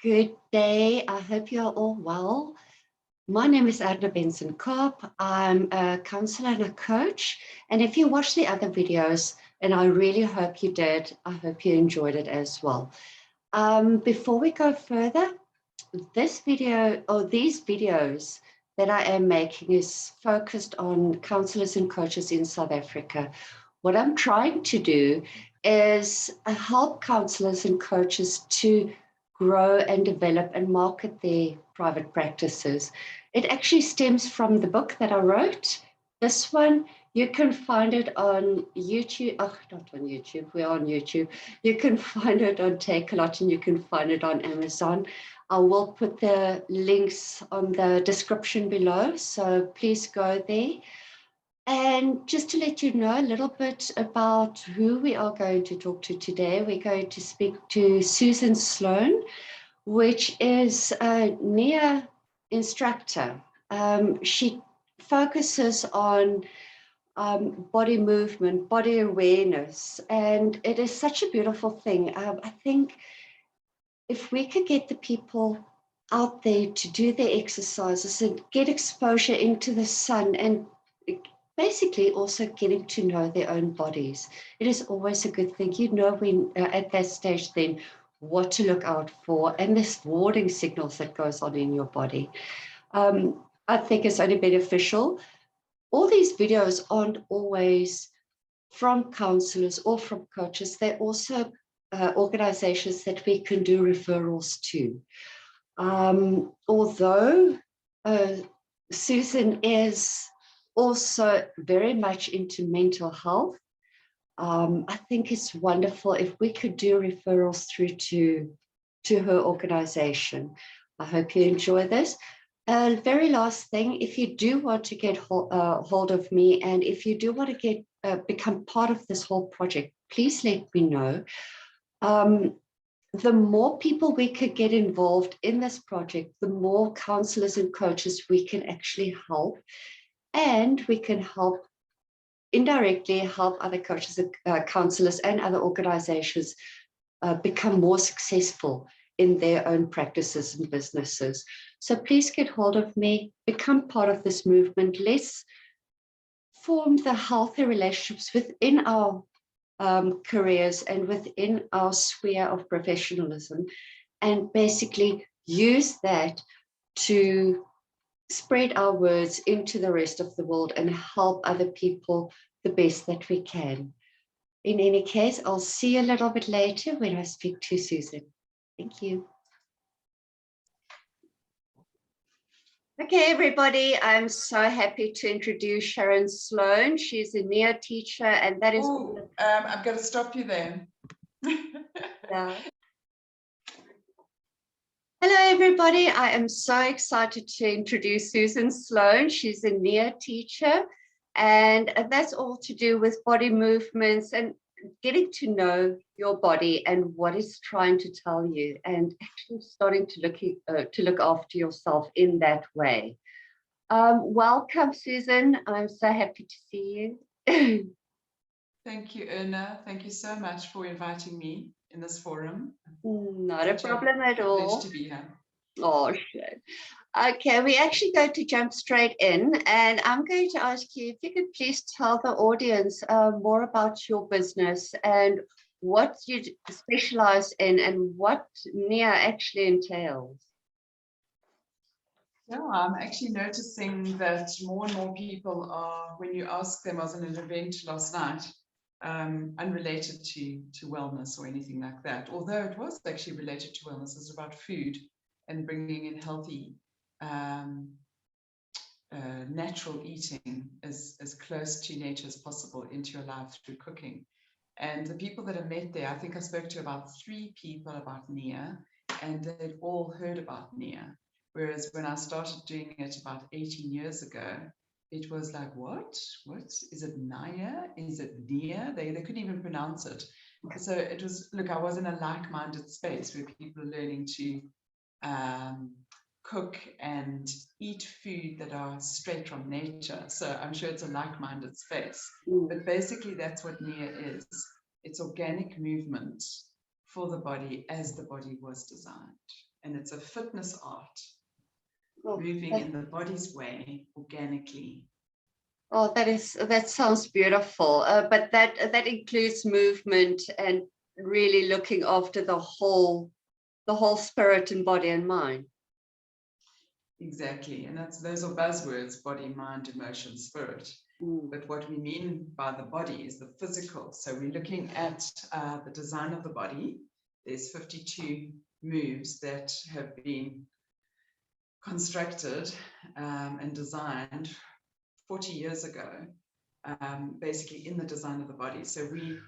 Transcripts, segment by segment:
Good day. I hope you're all well. My name is Adna Benson-Karp. I'm a counselor and a coach. And if you watch the other videos, and I really hope you did, I hope you enjoyed it as well. Before we go further, this video or these videos that I am making is focused on counselors and coaches in South Africa. What I'm trying to do is help counselors and coaches to grow and develop and market their private practices. It actually stems from the book that I wrote. This one, you can find it on YouTube. Oh, not on YouTube. We're on YouTube. You can find it on Takealot and you can find it on Amazon. I will put the links on the description below, so please go there. And just to let you know a little bit about who we are going to talk to today, we're going to speak to Susan Sloan, which is a Nia Instructor. She focuses on body movement, body awareness, and it is such a beautiful thing. I think if we could get the people out there to do their exercises and get exposure into the sun and basically also getting to know their own bodies, it is always a good thing. You know when at that stage then what to look out for and this warning signals that goes on in your body. I think it's only beneficial. All these videos aren't always from counselors or from coaches. They're also organizations that we can do referrals to. Although Susan is also very much into mental health, I think it's wonderful if we could do referrals through to her organization. I hope you enjoy this. Very last thing, if you do want to get hold of me and if you do want to get become part of this whole project, please let me know. The more people we could get involved in this project, the more counselors and coaches we can actually help, and we can help indirectly help other coaches, counselors and other organizations become more successful in their own practices and businesses. So please get hold of me, become part of this movement. Let's form the healthy relationships within our careers and within our sphere of professionalism, and basically use that to spread our words into the rest of the world and help other people the best that we can. In any case, I'll see you a little bit later when I speak to Susan. Thank you. Okay, everybody, I'm so happy to introduce Sharon Sloan. She's a Nia teacher, and that is... I'm going to stop you there. Yeah. Hello, everybody. I am so excited to introduce Susan Sloan. She's a Nia teacher, and that's all to do with body movements and getting to know your body and what it's trying to tell you, and actually starting to look after yourself in that way. Welcome, Susan. I'm so happy to see you. Thank you, Erna. Thank you so much for inviting me in this forum. Not a problem at all. Pleasure to be here. Oh, shit. Okay, we're actually going to jump straight in, and I'm going to ask you if you could please tell the audience more about your business and what you specialize in and what Nia actually entails. Yeah, I'm actually noticing that more and more people are, when you ask them, I was in an event last night, unrelated to wellness or anything like that, although it was actually related to wellness. It's about food and bringing in healthy, natural eating as close to nature as possible into your life through cooking. And the people that I met there, I think I spoke to about 3 people about Nia, and they'd all heard about Nia. Whereas when I started doing it about 18 years ago, it was like, what? Is it Nia? Is it Nia? They couldn't even pronounce it. So it was, look, I was in a like-minded space where people are learning to cook and eat food that are straight from nature. So I'm sure it's a like-minded space. But basically that's what Nia is. It's organic movement for the body as the body was designed. And it's a fitness art, moving in the body's way organically. Oh, that sounds beautiful. But that includes movement and really looking after the whole spirit and body and mind. Exactly. And those are buzzwords: body, mind, emotion, spirit. But what we mean by the body is the physical. So we're looking at the design of the body. There's 52 moves that have been constructed and designed 40 years ago, basically in the design of the body. So we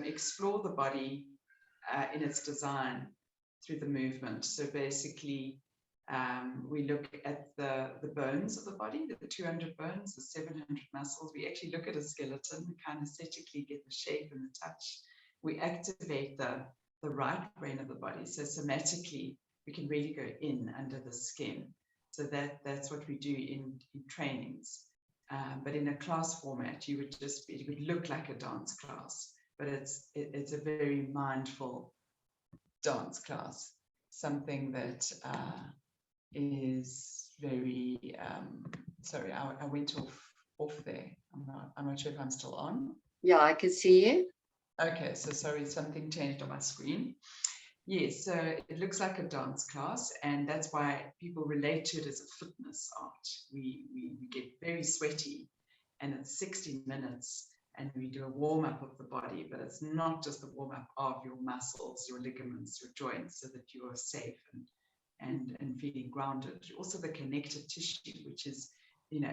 explore the body in its design through the movement. So basically, we look at the bones of the body, the 200 bones, the 700 muscles. We actually look at a skeleton, kinesthetically get the shape and the touch. We activate the right brain of the body. So somatically, we can really go in under the skin. So that's what we do in trainings. But in a class format, it would look like a dance class, but it's a very mindful dance class, something that is very sorry, I went off there. I'm not sure if I'm still on. Yeah, I can see you. Okay, so sorry, something changed on my screen. Yes, so it looks like a dance class, and that's why people relate to it as a fitness art. We get very sweaty, and it's 60 minutes, and we do a warm-up of the body, but it's not just the warm-up of your muscles, your ligaments, your joints, so that you are safe and feeling grounded. Also the connective tissue, which is,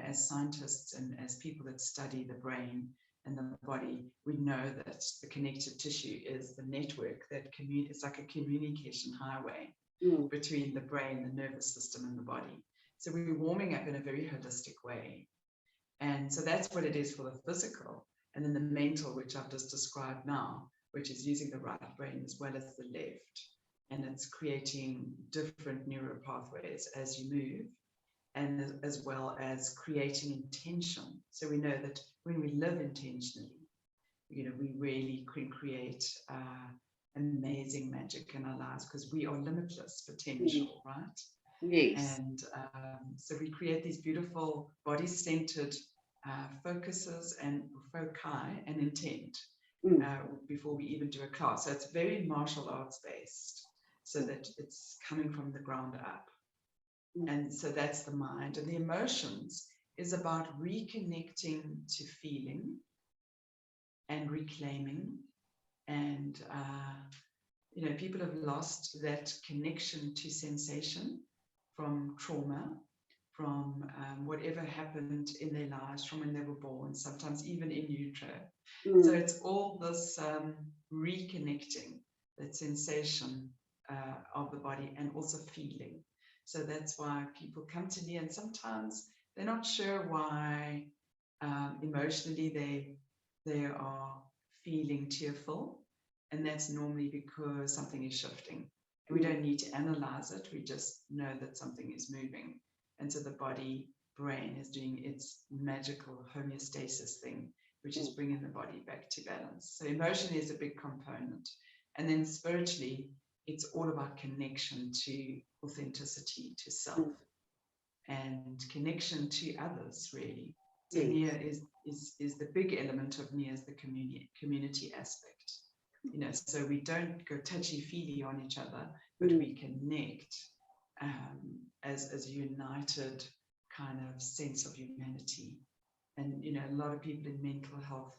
as scientists and as people that study the brain and the body, we know that the connective tissue is the network that it's like a communication highway between the brain, the nervous system, and the body. So we're warming up in a very holistic way. And so that's what it is for the physical. And then the mental, which I've just described now, which is using the right brain as well as the left. And it's creating different neural pathways as you move, and as well as creating intention. So we know that when we live intentionally, we really can create amazing magic in our lives, because we are limitless potential, right? Yes. And so we create these beautiful body-centered focuses and foci and intent before we even do a class. So it's very martial arts based, so that it's coming from the ground up. And so that's the mind. And the emotions is about reconnecting to feeling and reclaiming. And, people have lost that connection to sensation from trauma, from whatever happened in their lives, from when they were born, sometimes even in utero. So it's all this reconnecting, that sensation of the body, and also feeling. So that's why people come to me, and sometimes they're not sure why emotionally they are feeling tearful. And that's normally because something is shifting. And we don't need to analyze it. We just know that something is moving. And so the body brain is doing its magical homeostasis thing, which is bringing the body back to balance. So emotion is a big component. And then spiritually, it's all about connection to authenticity, to self, and connection to others, really. So Nia is the big element of Nia, is the community aspect. So we don't go touchy-feely on each other, but we connect as a united kind of sense of humanity. And a lot of people in mental health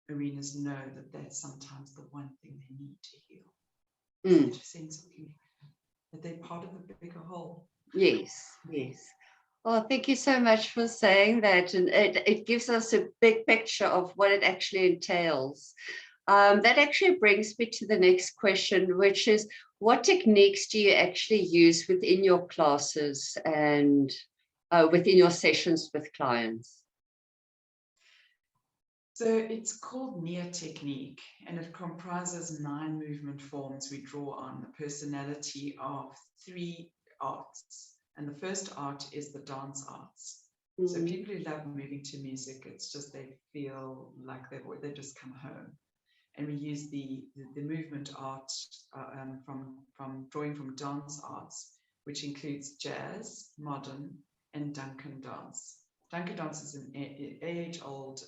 arenas know that that's sometimes the one thing they need to heal. Such a sense of connection, that they're part of the bigger whole. Yes. Well, thank you so much for saying that. And it gives us a big picture of what it actually entails. That actually brings me to the next question, which is, what techniques do you actually use within your classes and within your sessions with clients? So it's called Nia Technique, and it comprises 9 movement forms we draw on the personality of 3 arts. And the first art is the dance arts. So people who love moving to music, it's just they feel like they've just come home. And we use the movement art from drawing from dance arts, which includes jazz, modern, and Duncan dance. Duncan dance is an age-old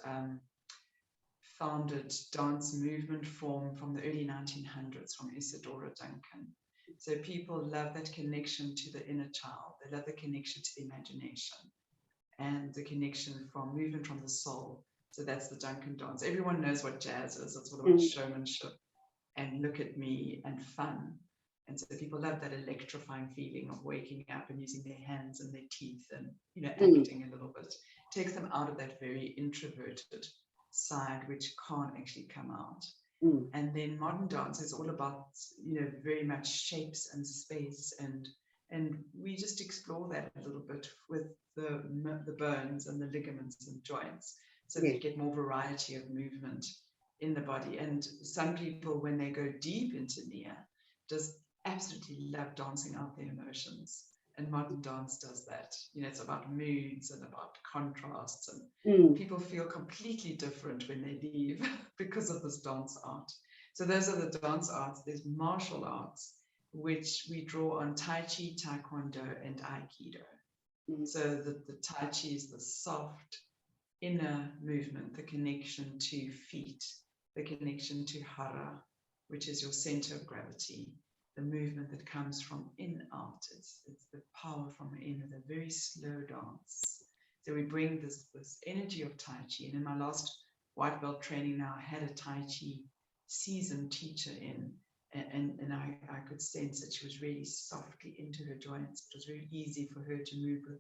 founded dance movement form from the early 1900s from Isadora Duncan. So people love that connection to the inner child. They love the connection to the imagination and the connection from movement from the soul. So that's the Duncan dance. Everyone knows what jazz is. It's all about showmanship and look at me and fun. And so people love that electrifying feeling of waking up and using their hands and their teeth and, you know, acting a little bit. Takes them out of that very introverted side, which can't actually come out. And then modern dance is all about, you know, very much shapes and space, and we just explore that a little bit with the bones and the ligaments and joints, so that you get more variety of movement in the body. And some people, when they go deep into Nia, just absolutely love dancing out their emotions. And modern dance does that. You know, it's about moods and about contrasts, and people feel completely different when they leave because of this dance art. So those are the dance arts. There's martial arts, which we draw on Tai Chi, Taekwondo, and Aikido. So the Tai Chi is the soft inner movement, the connection to feet, the connection to Hara, which is your center of gravity. The movement that comes from in out. It's the power from in, with a very slow dance. So we bring this energy of Tai Chi. And in my last white belt training now, I had a Tai Chi seasoned teacher in, and I could sense that she was really softly into her joints. It was very easy for her to move with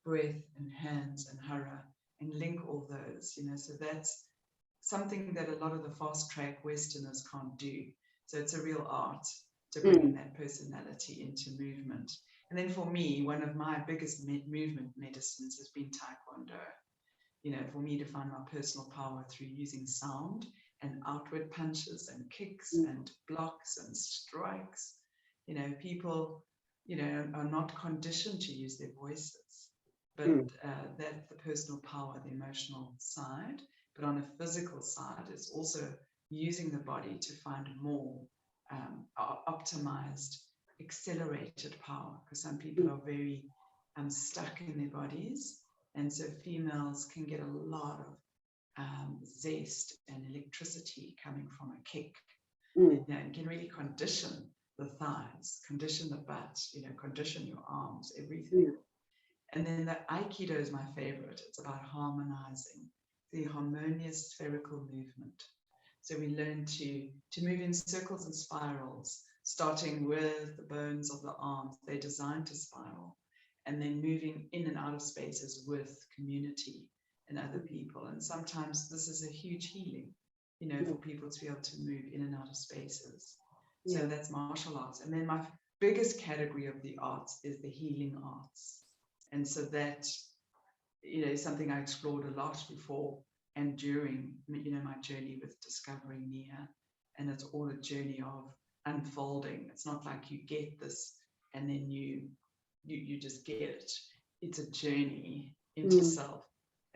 breath and hands and Hara and link all those, you know. So that's something that a lot of the fast track Westerners can't do. So it's a real art to bring that personality into movement. And then for me, one of my biggest movement medicines has been Taekwondo. You know, for me to find my personal power through using sound and outward punches and kicks and blocks and strikes. You know, people, you know, are not conditioned to use their voices, but that's the personal power, the emotional side. But on a physical side, it's also using the body to find more optimized, accelerated power, because some people are very stuck in their bodies. And so females can get a lot of zest and electricity coming from a kick, you know, and can really condition the thighs, condition the butt, you know, condition your arms, everything. And then the Aikido is my favorite. It's about harmonizing the harmonious spherical movement. So we learn to move in circles and spirals, starting with the bones of the arms. They're designed to spiral, and then moving in and out of spaces with community and other people. And sometimes this is a huge healing, you know, for people to be able to move in and out of spaces. So that's martial arts. And then my biggest category of the arts is the healing arts. And so that, you know, is something I explored a lot before and during, you know, my journey with discovering Nia. And it's all a journey of unfolding. It's not like you get this and then you just get it. It's a journey into self.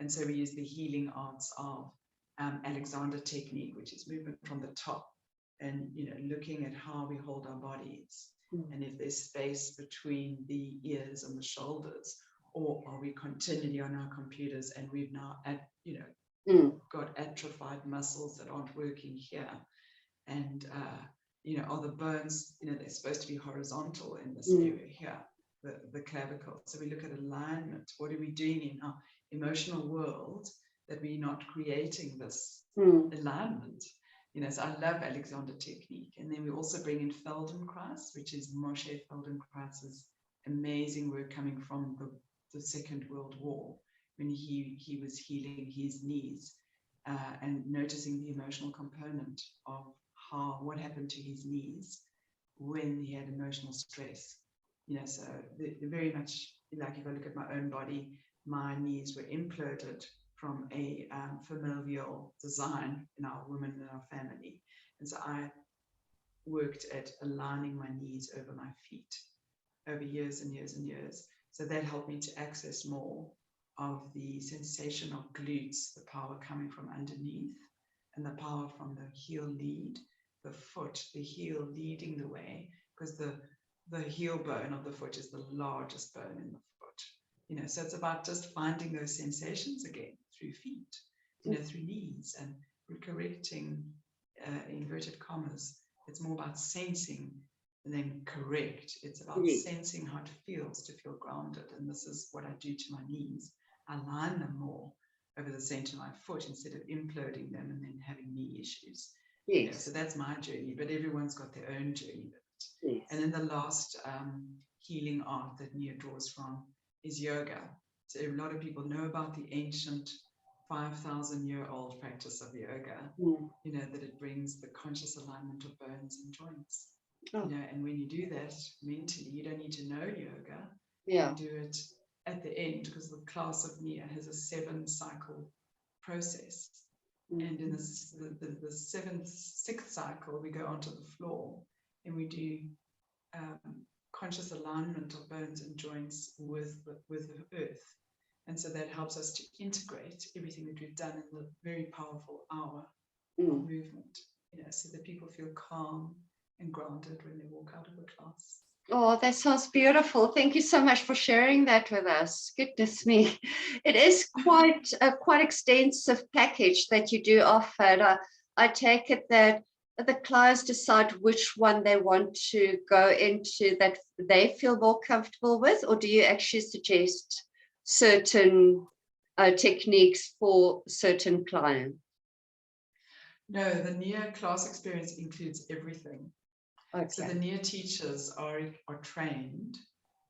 And so we use the healing arts of Alexander technique, which is movement from the top, and, you know, looking at how we hold our bodies, and if there's space between the ears and the shoulders, or are we continually on our computers and we've now, you know, got atrophied muscles that aren't working here, and you know, are the bones, you know, they're supposed to be horizontal in this area here, the clavicle. So we look at alignment. What are we doing in our emotional world that we're not creating this alignment? You know, so I love Alexander technique. And then we also bring in Feldenkrais, which is Moshe Feldenkrais's amazing work coming from the Second World War, when he was healing his knees and noticing the emotional component of what happened to his knees when he had emotional stress. You know, so they're very much like, if I look at my own body, my knees were imploded from a familial design in our women in our family. And so I worked at aligning my knees over my feet over years and years and years. So that helped me to access more of the sensation of glutes, the power coming from underneath, and the power from the heel lead, the foot, the heel leading the way, because the heel bone of the foot is the largest bone in the foot. So it's about just finding those sensations again through feet, through knees, and correcting inverted commas. It's more about sensing and then correct. It's about sensing how it feels to feel grounded. And this is what I do to my knees. I line them more over the center of my foot instead of imploding them and then having knee issues. Yes. So that's my journey, but everyone's got their own journey with it. Yes. And then the last healing art that Nia draws from is yoga. So a lot of people know about the ancient 5,000-year-old practice of yoga, that it brings the conscious alignment of bones and joints. And when you do that mentally, you don't need to know yoga. Yeah. You do it at the end, because the class of Nia has a 7-cycle process. And in the sixth cycle, we go onto the floor and we do conscious alignment of bones and joints with the earth. And so that helps us to integrate everything that we've done in the very powerful hour of movement, so that people feel calm and grounded when they walk out of the class. Oh, that sounds beautiful. Thank you so much for sharing that with us. Goodness me. It is quite a quite extensive package that you do offer. And I take it that the clients decide which one they want to go into that they feel more comfortable with, or do you actually suggest certain techniques for certain clients? No, the Nia class experience includes everything. Okay. So the Nia teachers are trained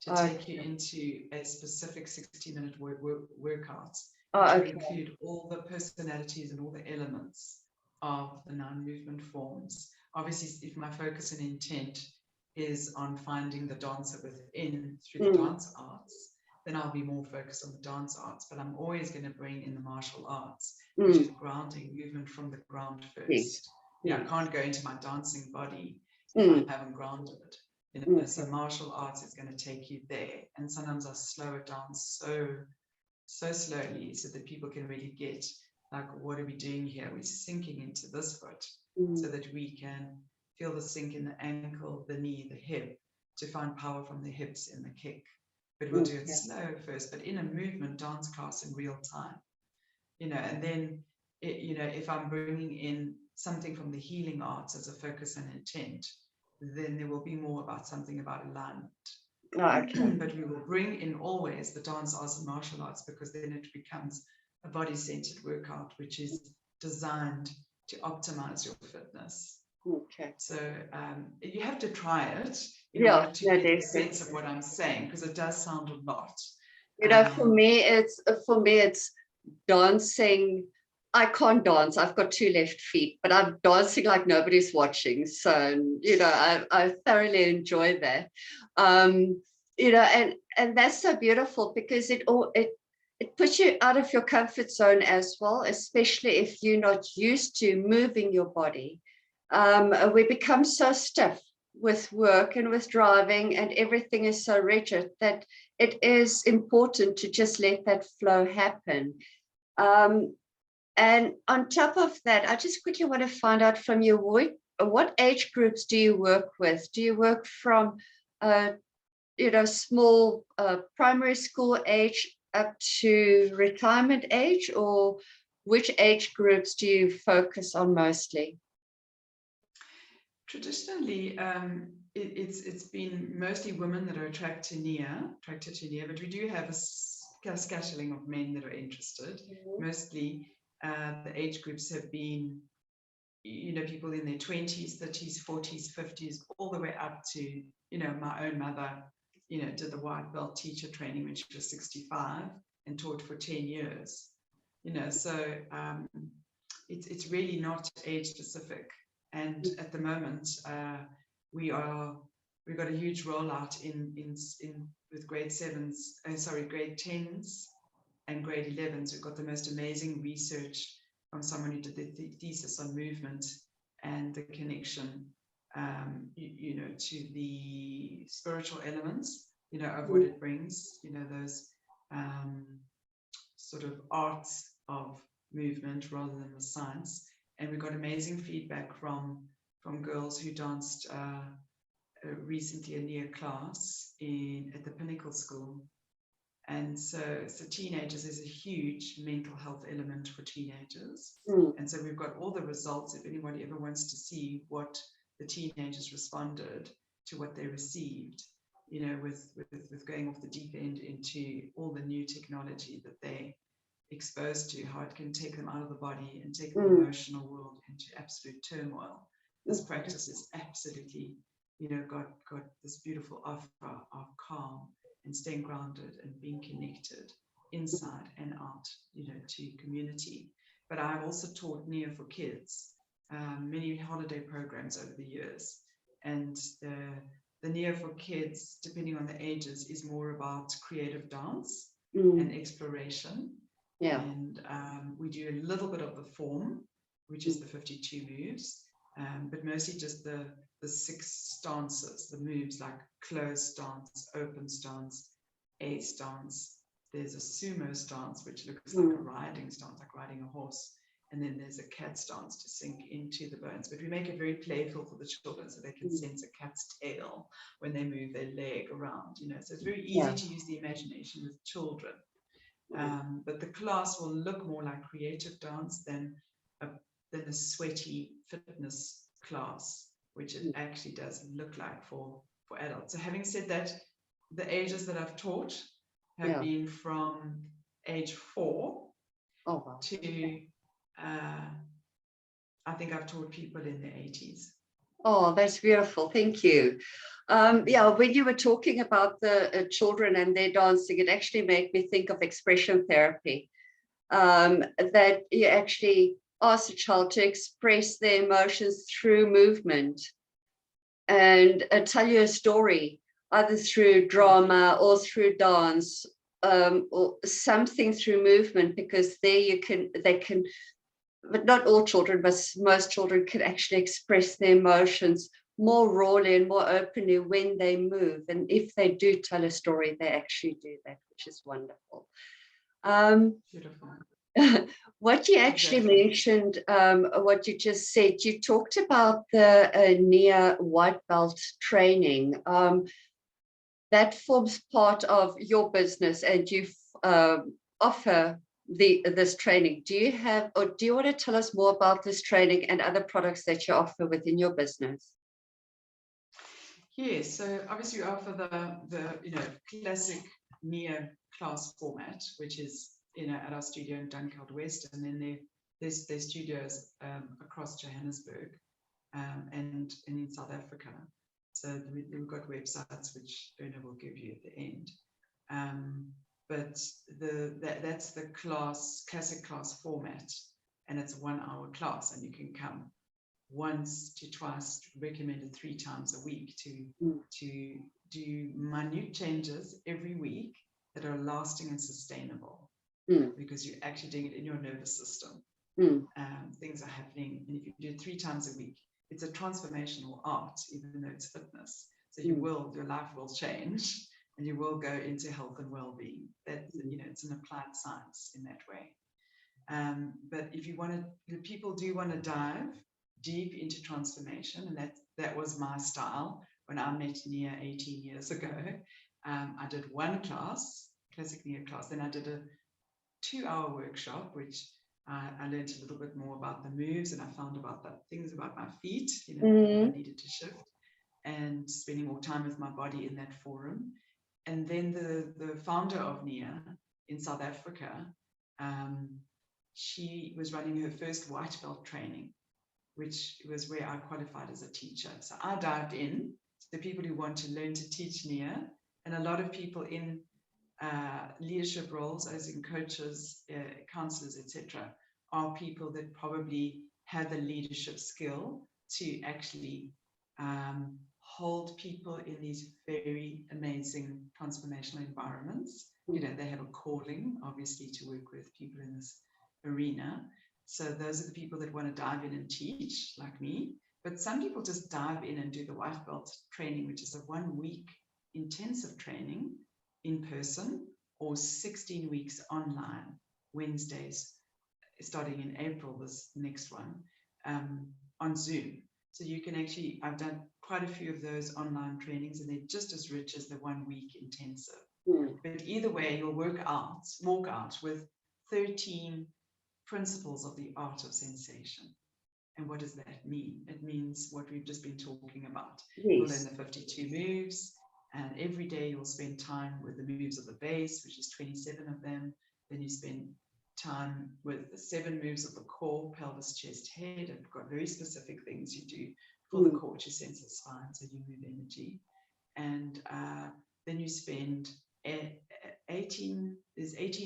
to take you into a specific 60-minute workout, which will include all the personalities and all the elements of the 9 movement forms. Obviously, if my focus and intent is on finding the dancer within through the dance arts, then I'll be more focused on the dance arts. But I'm always going to bring in the martial arts, which is grounding movement from the ground first. I can't go into my dancing body if I haven't grounded it. So martial arts is going to take you there. And sometimes I slow it down so slowly so that people can really get, like, what are we doing here? We're sinking into this foot so that we can feel the sink in the ankle, the knee, the hip, to find power from the hips in the kick. But we'll do it slow first, but in a movement dance class in real time. And then, if I'm bringing in something from the healing arts as a focus and intent, then there will be more about something about alignment. But we will bring in always the dance arts and martial arts, because then it becomes a body-centered workout, which is designed to optimize your fitness. So you have to try it in order to get a sense of what I'm saying, because it does sound a lot. For me it's dancing. I can't dance. I've got 2 left feet, but I'm dancing like nobody's watching. So, I thoroughly enjoy that. And that's so beautiful, because it puts you out of your comfort zone as well, especially if you're not used to moving your body. We become so stiff with work and with driving, and everything is so rigid that it is important to just let that flow happen. And on top of that, I just quickly want to find out from you, what age groups do you work with? Do you work from, small primary school age up to retirement age, or which age groups do you focus on mostly? Traditionally, it's been mostly women that are attracted to Nia, but we do have a scattering of men that are interested. Mostly the age groups have been, people in their 20s, 30s, 40s, 50s, all the way up to, my own mother, did the white belt teacher training when she was 65 and taught for 10 years. So it's really not age specific. And at the moment, we've got a huge rollout in with grade 10s and grade 11s. We've got the most amazing research from someone who did the thesis on movement and the connection, to the spiritual elements, of what it brings, those sort of arts of movement rather than the science. And we got amazing feedback from girls who danced recently a Nia class at the Pinnacle School. And so teenagers is a huge mental health element for teenagers. And so we've got all the results if anybody ever wants to see what the teenagers responded to what they received, you know, with going off the deep end into all the new technology that they exposed to, how it can take them out of the body and take the emotional world into absolute turmoil. This practice is absolutely, you know, got this beautiful offer of calm and staying grounded and being connected inside and out, you know, to community. But I've also taught Nia for kids, many holiday programs over the years. And the Nia for kids, depending on the ages, is more about creative dance and exploration. Yeah. And we do a little bit of the form, which is the 52 moves, but mostly just the 6 stances, the moves like closed stance, open stance, A stance. There's a sumo stance, which looks like a riding stance, like riding a horse. And then there's a cat stance to sink into the bones. But we make it very playful for the children so they can sense a cat's tail when they move their leg around, you know. So it's very easy to use the imagination with children. But the class will look more like creative dance than a sweaty fitness class, which it actually does look like for adults. So having said that, the ages that I've taught have been from age 4 to I think I've taught people in their 80s. Oh, that's beautiful. Thank you. Yeah, when you were talking about the children and their dancing, it actually made me think of expression therapy, that you actually ask a child to express their emotions through movement and tell you a story, either through drama or through dance, or something through movement, because there they can, but not all children, but most children can actually express their emotions more rawly and more openly when they move. And if they do tell a story, they actually do that, which is wonderful. Beautiful. What you actually mentioned, what you just said, you talked about the Nia white belt training. That forms part of your business, and you offer this training. Do you have, or do you want to tell us more about this training and other products that you offer within your business? Yes, so obviously we offer the classic Nia class format, which is at our studio in Dunkeld West, and then there's studios across Johannesburg and in South Africa. So we've got websites which Erna will give you at the end. But that's the classic class format, and it's a 1-hour class, and you can come once to twice, recommended 3 times a week to do minute changes every week that are lasting and sustainable, because you're actually doing it in your nervous system. Things are happening, and if you do it 3 times a week, it's a transformational art, even though it's fitness. So your life will change, and you will go into health and well-being. That it's an applied science in that way. But if you want to, people do want to dive deep into transformation, and that was my style when I met Nia 18 years ago. I did 1 class, classic Nia class, then I did a 2-hour workshop, which I learned a little bit more about the moves, and I found about the things about my feet, that I needed to shift, and spending more time with my body in that forum. And then the founder of Nia in South Africa, she was running her first white belt training, which was where I qualified as a teacher. So I dived in to the people who want to learn to teach Nia, and a lot of people in leadership roles, as in coaches, counselors, etc., are people that probably have the leadership skill to actually hold people in these very amazing transformational environments. They have a calling, obviously, to work with people in this arena. So those are the people that want to dive in and teach, like me. But some people just dive in and do the white belt training, which is a 1-week intensive training in person, or 16 weeks online, Wednesdays, starting in April, this next one. on Zoom. So you can actually, I've done quite a few of those online trainings, and they're just as rich as the 1 week intensive. But either way, you'll walk out with 13 principles of the art of sensation. And what does that mean? It means what we've just been talking about. You'll learn the 52 moves, and every day you'll spend time with the moves of the base, which is 27 of them. Then you spend time with the 7 moves of the core, pelvis, chest, head, and we've got very specific things you do for the core to sense the spine, so you move energy. And then you spend 18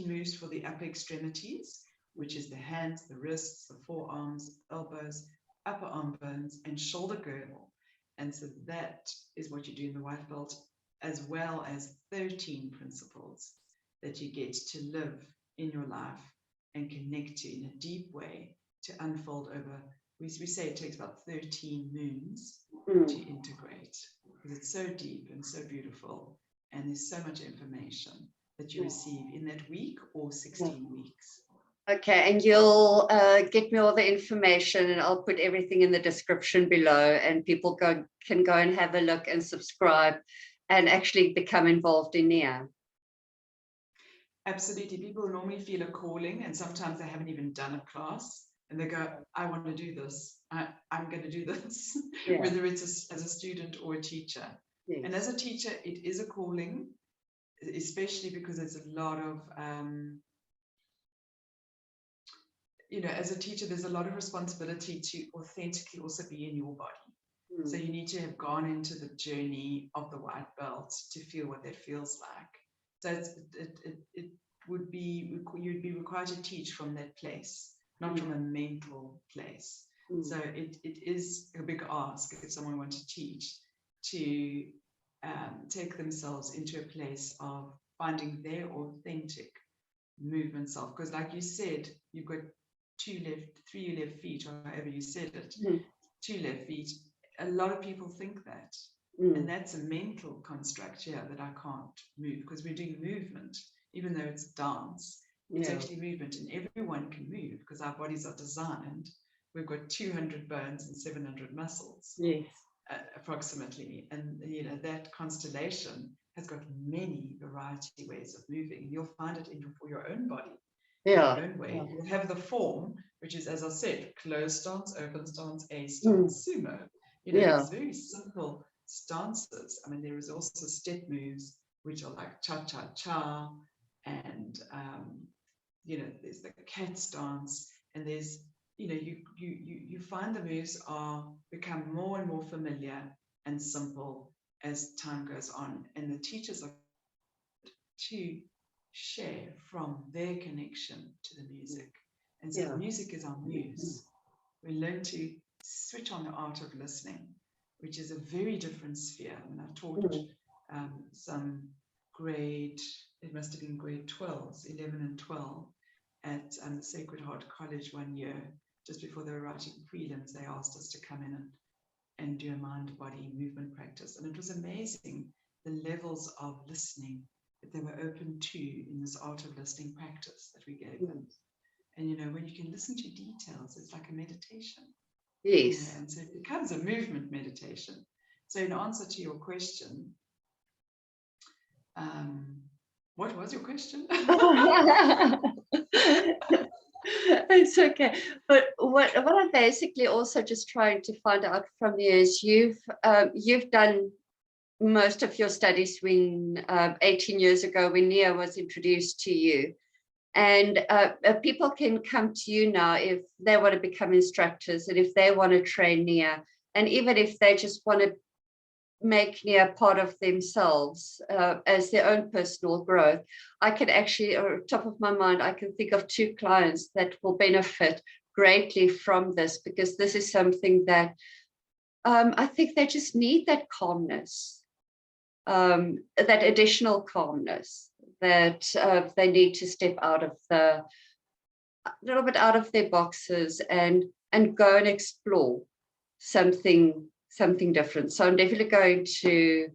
moves for the upper extremities, which is the hands, the wrists, the forearms, elbows, upper arm bones, and shoulder girdle. And so that is what you do in the white belt, as well as 13 principles that you get to live in your life and connect to in a deep way to unfold over. We say it takes about 13 moons to integrate, because it's so deep and so beautiful, and there's so much information that you receive in that week or 16 weeks. Okay, and you'll get me all the information, and I'll put everything in the description below, and people can go and have a look and subscribe and actually become involved in Nia. Absolutely. People normally feel a calling, and sometimes they haven't even done a class, and they go, I want to do this. I'm going to do this, whether it's as a student or a teacher. Yes. And as a teacher, it is a calling, especially because there's a lot of, as a teacher, there's a lot of responsibility to authentically also be in your body. So you need to have gone into the journey of the white belt to feel what that feels like. So you'd be required to teach from that place, not from a mental place. So it is a big ask if someone wants to teach, to take themselves into a place of finding their authentic movement self. Because like you said, you've got 3 left feet, or however you said it, 2 left feet. A lot of people think that. And that's a mental construct here, that I can't move, because we're doing movement, even though it's dance. It's actually movement, and everyone can move because our bodies are designed. We've got 200 bones and 700 muscles, approximately. And that constellation has got many variety ways of moving. You'll find it for your own body, your own way. You'll have the form, which is, as I said, closed stance, open stance, A stance, sumo. It's very simple stances. I mean, there is also step moves, which are like cha-cha-cha, and there's the cat stance, and there's you find the moves become more and more familiar and simple as time goes on, and the teachers are to share from their connection to the music. And so the music is our muse. We learn to switch on the art of listening, which is a very different sphere. I mean, I taught some it must have been grade 12s, 11 and 12, at the Sacred Heart College one year. Just before they were writing prelims, they asked us to come in and do a mind-body movement practice. And it was amazing, the levels of listening that they were open to in this art of listening practice that we gave them. And when you can listen to details, it's like a meditation. Yes. And so it becomes a movement meditation. So in answer to your question, what was your question? It's okay. But what I'm basically also just trying to find out from you is you've done most of your studies when 18 years ago, when Nia was introduced to you. And people can come to you now if they want to become instructors, and if they want to train Nia, and even if they just want to make Nia part of themselves as their own personal growth. I can actually, or top of my mind, I can think of 2 clients that will benefit greatly from this, because this is something that I think they just need, that calmness, that additional calmness, that they need to step out of a little bit out of their boxes and go and explore something different. So I'm definitely going to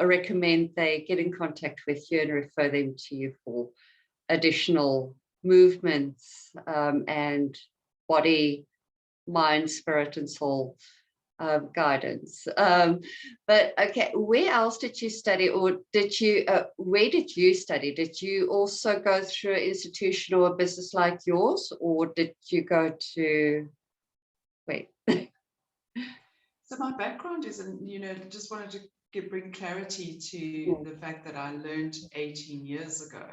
recommend they get in contact with you and refer them to you for additional movements and body mind, spirit, and soul guidance. But okay, where else did you study, or did you, where did you study? Did you also go through an institution or a business like yours, or did you go to, wait? So my background is, just wanted to bring clarity to the fact that I learned 18 years ago.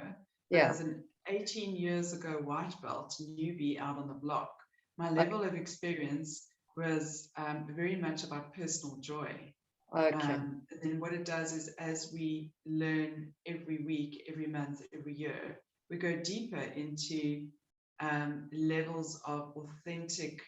But Yeah. as an 18 years ago white belt newbie out on the block, my level of experience was very much about personal joy. Okay. And then what it does is, as we learn every week, every month, every year, we go deeper into levels of authentic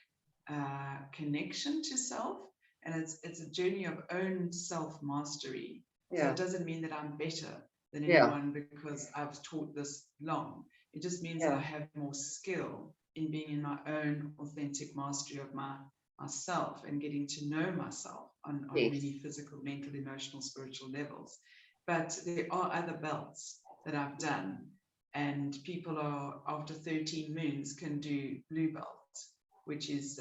connection to self. And it's a journey of own self-mastery. So Yeah. it doesn't mean that I'm better than Yeah. anyone because I've taught this long. It just means that I have more skill in being in my own authentic mastery of myself and getting to know myself on many physical, mental, emotional, spiritual levels. But there are other belts that I've done, and people are, after 13 moons, can do blue belt, which is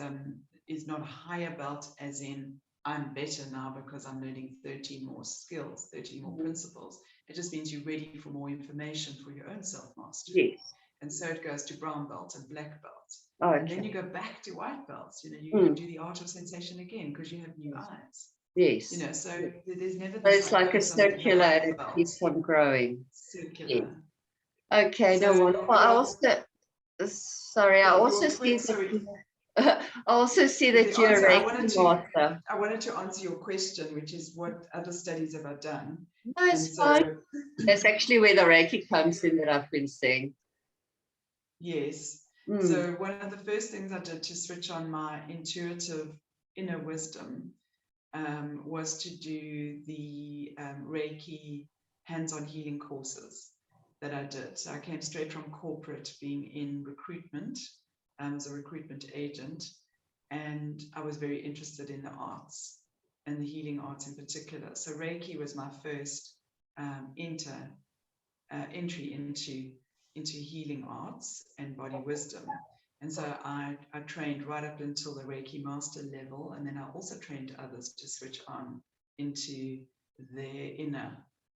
not a higher belt as in I'm better now because I'm learning 13 more skills, 13 more principles. It just means you're ready for more information for your own self-mastery. Yes. And so it goes to brown belt and black belt. Okay. And then you go back to white belts. You do the art of sensation again because you have new eyes. Yes. So there's never But this it's like a circular and it keeps on growing. Circular. Yes. Okay, no wonderful. I also, sorry, I also see that I also see that you're a Reiki master. I wanted to answer your question, which is what other studies have I done? No, it's fine. That's actually where the Reiki comes in that I've been seeing. Yes. So one of the first things I did to switch on my intuitive inner wisdom was to do the Reiki hands-on healing courses that I did. So I came straight from corporate, being in recruitment as a recruitment agent, and I was very interested in the arts and the healing arts in particular. So Reiki was my first entry into healing arts and body wisdom. And so I trained right up until the Reiki master level, and then I also trained others to switch on into their inner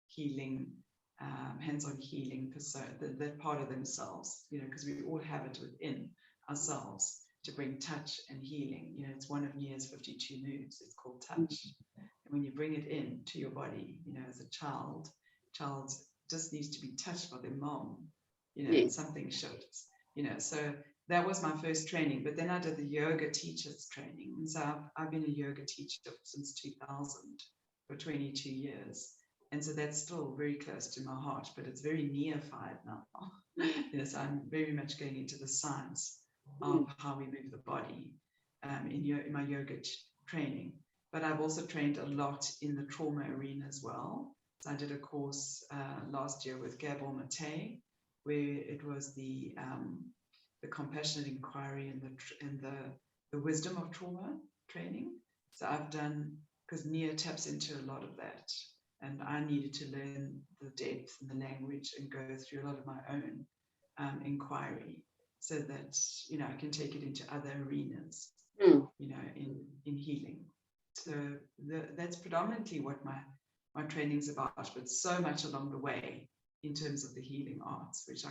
healing, hands-on healing persona, that part of themselves, because we all have it within ourselves to bring touch and healing. It's one of Nia's 52 moves. It's called touch. And when you bring it in to your body, as a child just needs to be touched by their mom, and something shifts, so that was my first training. But then I did the yoga teachers training. And so I've been a yoga teacher since 2000 for 22 years. And so that's still very close to my heart, but it's very neophyte now. Yes, I'm very much going into the science of how we move the body in my yoga training. But I've also trained a lot in the trauma arena as well. So I did a course last year with Gabor Mate, where it was the compassionate inquiry and the wisdom of trauma training. So I've done, because Nia taps into a lot of that, and I needed to learn the depth and the language and go through a lot of my own inquiry, so that I can take it into other arenas, in healing. So that's predominantly what my training's about, but so much along the way in terms of the healing arts, which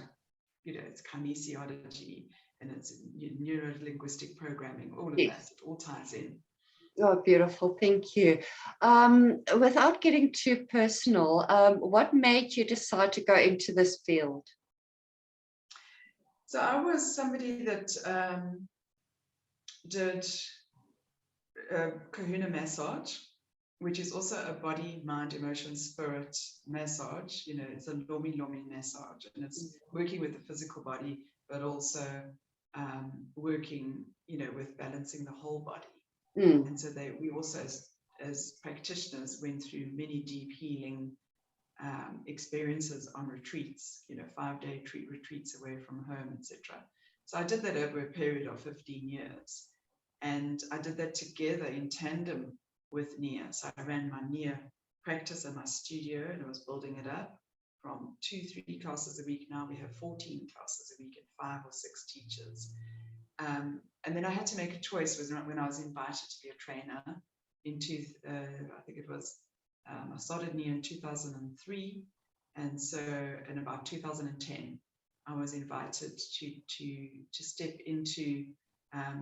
it's kinesiology and it's neuro-linguistic programming, all of that, it all ties in. Oh, beautiful. Thank you. Without getting too personal, what made you decide to go into this field? So I was somebody that did kahuna massage, which is also a body, mind, emotion, spirit massage. It's a lomi massage, and it's working with the physical body, but also working, with balancing the whole body. And so we also, as practitioners, went through many deep healing experiences on retreats, 5-day retreats away from home, etc. So I did that over a period of 15 years. And I did that together in tandem with Nia. So I ran my Nia practice in my studio, and I was building it up from 2-3 classes a week. Now we have 14 classes a week and 5 or 6 teachers. And then I had to make a choice when I was invited to be a trainer I think it was, I started Nia in 2003. And so in about 2010, I was invited to step into,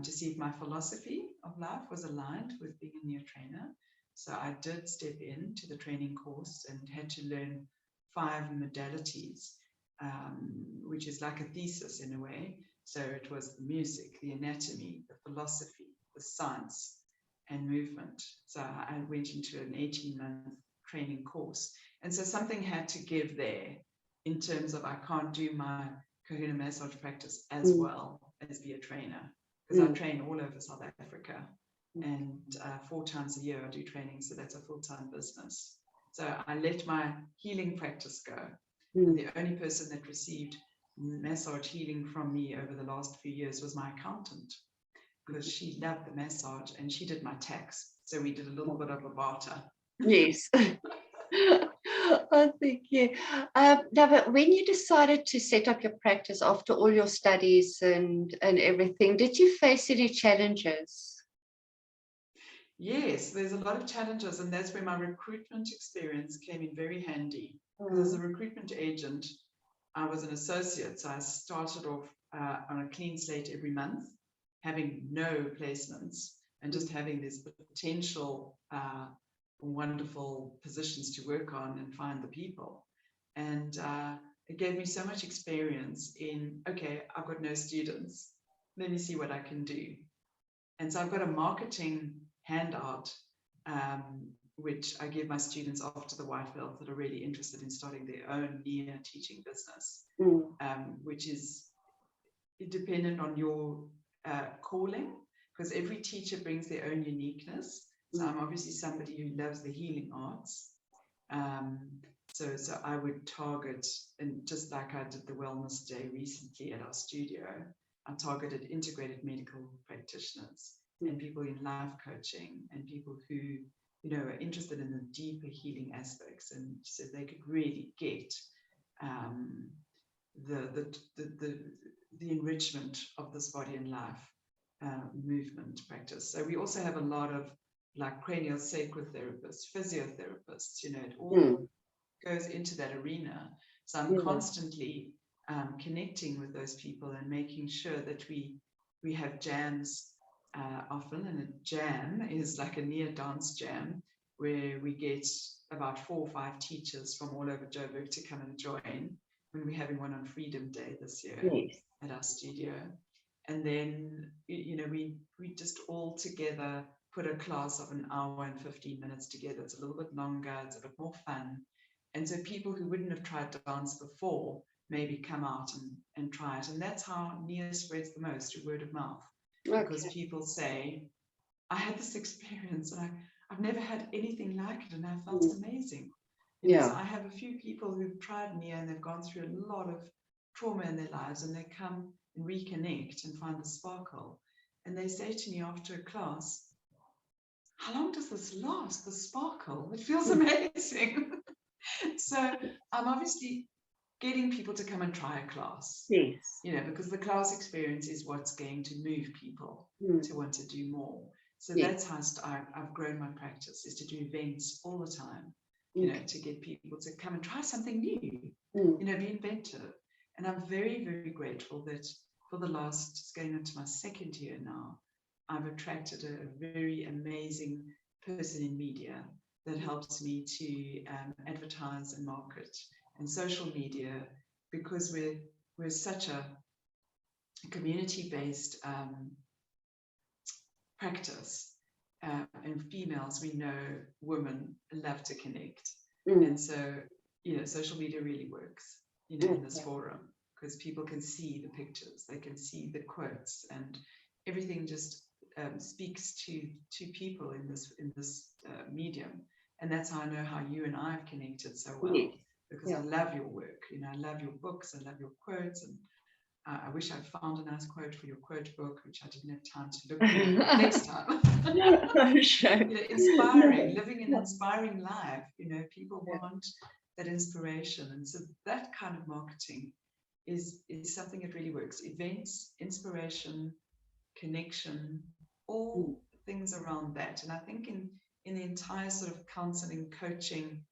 to see if my philosophy of life was aligned with being a Nia trainer. So I did step into the training course and had to learn 5 modalities, which is like a thesis in a way. So it was the music, the anatomy, the philosophy, the science, and movement. So I went into an 18-month training course. And so something had to give there in terms of I can't do my Kahuna massage practice as well as be a trainer, because I train all over South Africa. And 4 times a year I do training, so that's a full-time business. So I let my healing practice go. And the only person that received massage healing from me over the last few years was my accountant, because she loved the massage and she did my tax. So we did a little bit of a barter. Yes. Oh, thank you. Now, but when you decided to set up your practice after all your studies and everything, did you face any challenges? Yes, there's a lot of challenges, and that's where my recruitment experience came in very handy. Because as a recruitment agent, I was an associate, so I started off on a clean slate every month, having no placements and just having these potential wonderful positions to work on and find the people. And it gave me so much experience in, okay, I've got no students, let me see what I can do. And so I've got a marketing handout, which I give my students after the white belt that are really interested in starting their own Nia teaching business, which is dependent on your calling, because every teacher brings their own uniqueness. So I'm obviously somebody who loves the healing arts. So I would target, and just like I did the wellness day recently at our studio, I targeted integrated medical practitioners and people in life coaching and people who, you know, are interested in the deeper healing aspects, and so they could really get the enrichment of this body and life movement practice. So we also have a lot of like cranial sacral therapists, physiotherapists, you know, it all goes into that arena. So I'm constantly connecting with those people and making sure that we have jams often. And a jam is like a Nia dance jam, where we get about 4 or 5 teachers from all over Joburg to come and join, when we're having one on Freedom Day this year at our studio. And then, you know, we just all together put a class of an hour and 15 minutes together. It's a little bit longer, it's a bit more fun. And so people who wouldn't have tried dance before maybe come out and try it. And that's how Nia spreads the most, through word of mouth. Because people say, I had this experience and I've never had anything like it, and I felt amazing. You know, so I have a few people who've tried Nia and they've gone through a lot of trauma in their lives, and they come and reconnect and find the sparkle. And they say to me after a class, how long does this last, the sparkle? It feels amazing. So I'm obviously getting people to come and try a class. Yes. You know, because the class experience is what's going to move people to want to do more. So that's how I've grown my practice, is to do events all the time, you know, to get people to come and try something new, you know, be inventive. And I'm very, very grateful that for the last, it's going into my 2nd year now, I've attracted a very amazing person in media that helps me to advertise and market and social media, because we're such a community-based practice, and females, we know women love to connect, and so, you know, social media really works, you know, in this forum, because people can see the pictures, they can see the quotes, and everything just speaks to people in this medium. And that's how I know how you and I have connected so well, because I love your work, you know, I love your books, I love your quotes, and I wish I'd found a nice quote for your quote book, which I didn't have time to look for next time. Sure. You know, inspiring, living an inspiring life. You know, people want that inspiration, and so that kind of marketing is something that really works. Events, inspiration, connection, all things around that. And I think in the entire sort of counseling, coaching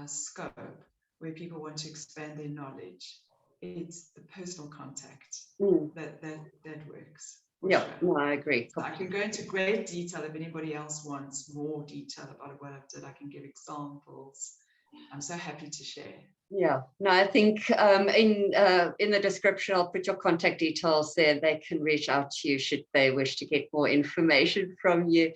scope, where people want to expand their knowledge, it's the personal contact that works. Yeah, Sure. no, I agree. So I can go into great detail if anybody else wants more detail about what I've did. I can give examples. I'm so happy to share. Yeah, no, I think in the description, I'll put your contact details there. They can reach out to you should they wish to get more information from you.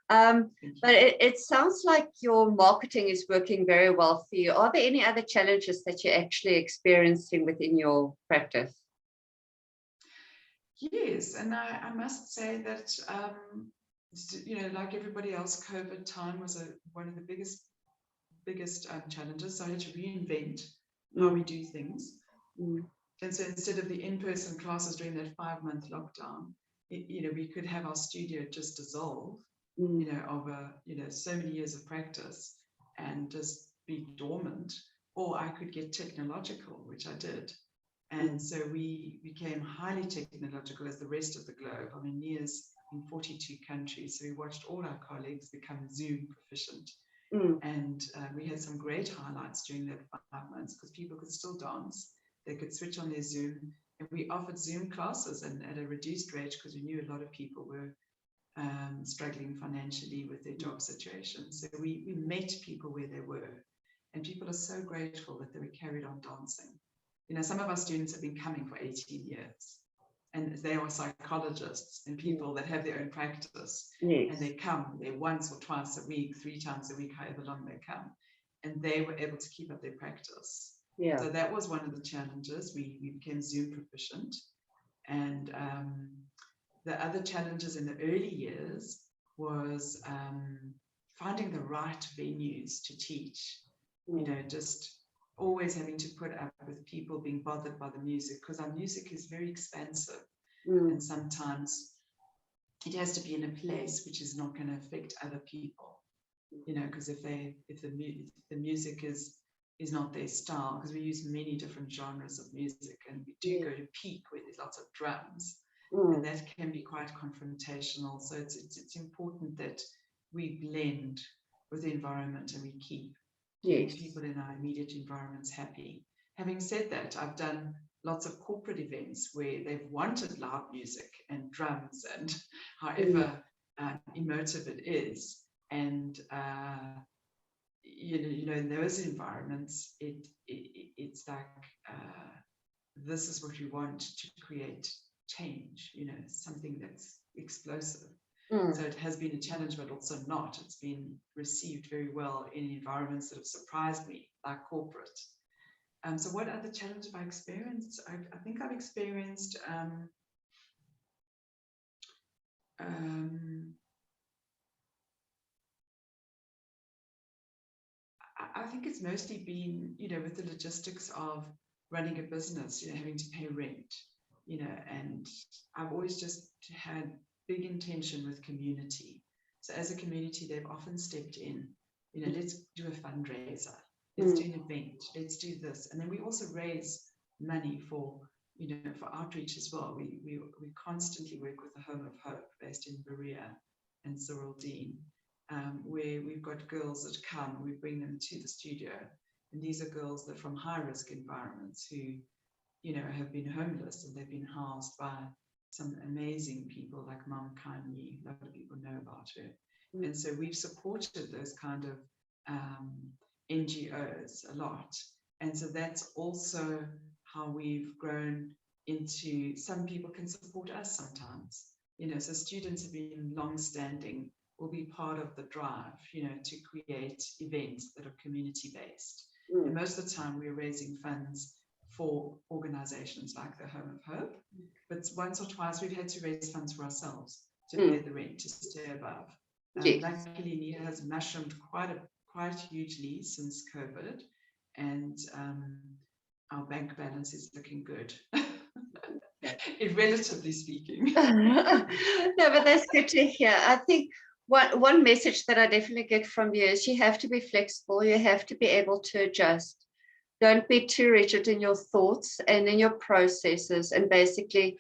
But it sounds like your marketing is working very well for you. Are there any other challenges that you're actually experiencing within your practice? Yes, and I must say that, like everybody else, COVID time was one of the biggest challenges. So I had to reinvent how we do things. And so instead of the in-person classes during that 5-month lockdown, we could have our studio just dissolve, over, so many years of practice and just be dormant, or I could get technological, which I did. And so we became highly technological as the rest of the globe. I mean, Nia's in 42 countries, so we watched all our colleagues become Zoom proficient. And we had some great highlights during that 5 months because people could still dance. They could switch on their Zoom. And we offered Zoom classes and at a reduced rate because we knew a lot of people were struggling financially with their job situation. So we met people where they were. And people are so grateful that they were carried on dancing. Some of our students have been coming for 18 years. And they are psychologists and people that have their own practice. Yes. And they come, they're once or twice a week, 3 times a week, however long they come. And they were able to keep up their practice. Yeah. So that was one of the challenges. We became Zoom proficient. And the other challenges in the early years was finding the right venues to teach. Just always having to put up with people being bothered by the music because our music is very expansive and sometimes it has to be in a place which is not going to affect other people, because if the music is not their style, because we use many different genres of music and we do go to peak where there's lots of drums and that can be quite confrontational. So it's important that we blend with the environment and we keep people in our immediate environments happy. Having said that, I've done lots of corporate events where they've wanted loud music and drums and however emotive it is. And, in those environments, it's like, this is what we want to create change, something that's explosive. So it has been a challenge, but also not. It's been received very well in environments that have surprised me, like corporate. So what other challenge have I experienced? I think I've experienced I think it's mostly been, with the logistics of running a business, having to pay rent, and I've always just had big intention with community. So as a community, they've often stepped in, let's do a fundraiser, let's do an event, let's do this. And then we also raise money for, for outreach as well. We constantly work with the Home of Hope based in Berea and Cyril Dean, where we've got girls that come, we bring them to the studio. And these are girls that are from high-risk environments who, have been homeless and they've been housed by some amazing people like Mom Kanye. A lot of people know about her. And so we've supported those kind of NGOs a lot. And so that's also how we've grown into, some people can support us sometimes. So students have been long-standing, will be part of the drive, to create events that are community-based. And most of the time we're raising funds for organizations like the Home of Hope, but once or twice we've had to raise funds for ourselves to pay the rent, to stay above. Luckily, Nia has mushroomed quite hugely since COVID, and our bank balance is looking good, relatively speaking. No, but that's good to hear. I think one message that I definitely get from you is you have to be flexible. You have to be able to adjust. Don't be too rigid in your thoughts and in your processes, and basically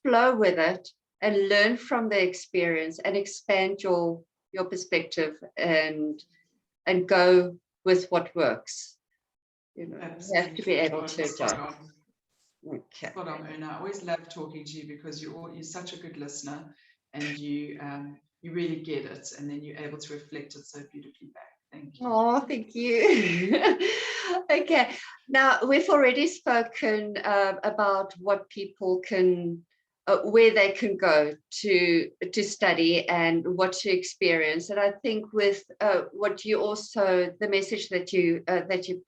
flow with it and learn from the experience and expand your perspective and go with what works. You know, you have to be able to adapt. Okay. Spot on, Una. I always love talking to you because you're such a good listener, and you really get it, and then you're able to reflect it so beautifully back. Thank you. Oh, thank you. Okay. Now, we've already spoken about what people can, where they can go to study and what to experience. And I think with what you also, the message that you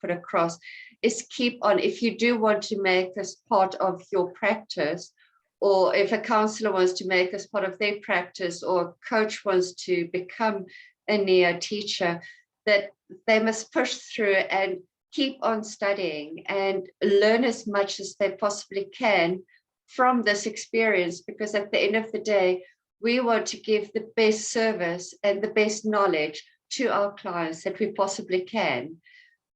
put across is keep on. If you do want to make this part of your practice, or if a counselor wants to make this part of their practice, or a coach wants to become a Nia teacher, that they must push through and keep on studying and learn as much as they possibly can from this experience, because at the end of the day, we want to give the best service and the best knowledge to our clients that we possibly can.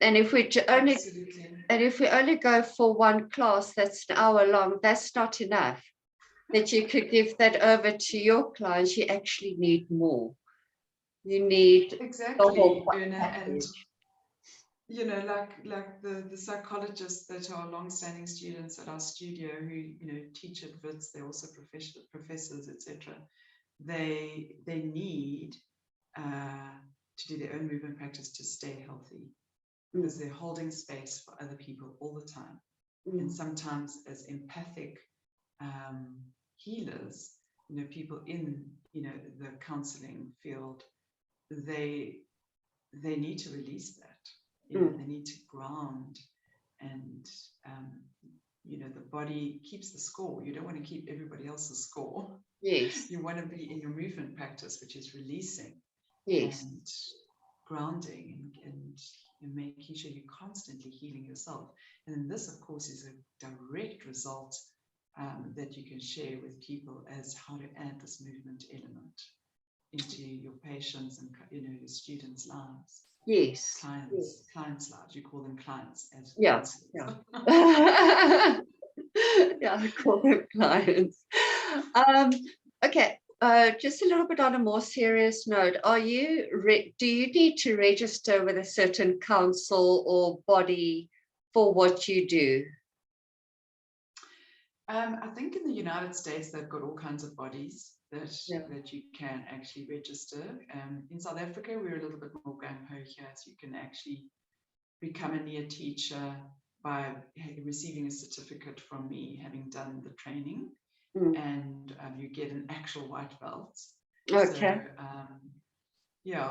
And if we only go for one class that's an hour long, that's not enough. That you could give that over to your clients, you actually need more. You need exactly, the whole Una, and package. you know, like the psychologists that are long-standing students at our studio who teach at Wits, they're also professors, etc. They need to do their own movement practice to stay healthy, because they're holding space for other people all the time. And sometimes as empathic healers, people in the counseling field, they need to release that. They need to ground, and the body keeps the score. You don't want to keep everybody else's score. Yes. You want to be in your movement practice, which is releasing, yes, and grounding, and making sure you're constantly healing yourself. And this, of course, is a direct result that you can share with people as how to add this movement element into your patients and your students' lives. Yes. Clients' lives. You call them clients as Yeah. Yeah, I call them clients. Okay. Just a little bit on a more serious note, do you need to register with a certain council or body for what you do? I think in the United States, they've got all kinds of bodies that you can actually register. In South Africa, we're a little bit more gung-ho here, so you can actually become a Nia teacher by receiving a certificate from me, having done the training, and you get an actual white belt. Okay. So,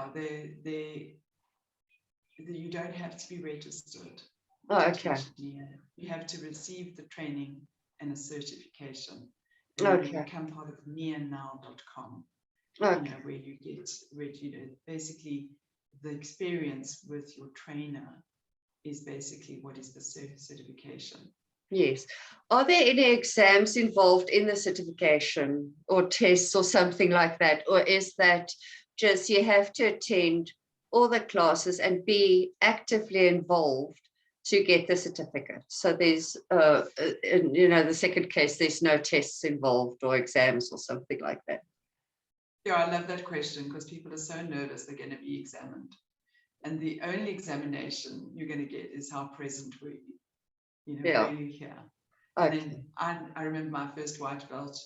you don't have to be registered. Okay. You have to receive the training and a certification. And Okay. you become part of nianow.com, Okay. where you get, basically the experience with your trainer is basically what is the certification. Yes. Are there any exams involved in the certification, or tests or something like that? Or is that just you have to attend all the classes and be actively involved to get the certificate? So there's, the second case, there's no tests involved or exams or something like that. Yeah, I love that question, because people are so nervous they're going to be examined. And the only examination you're going to get is how present were you? Were you here? Okay. And then I remember my first white belt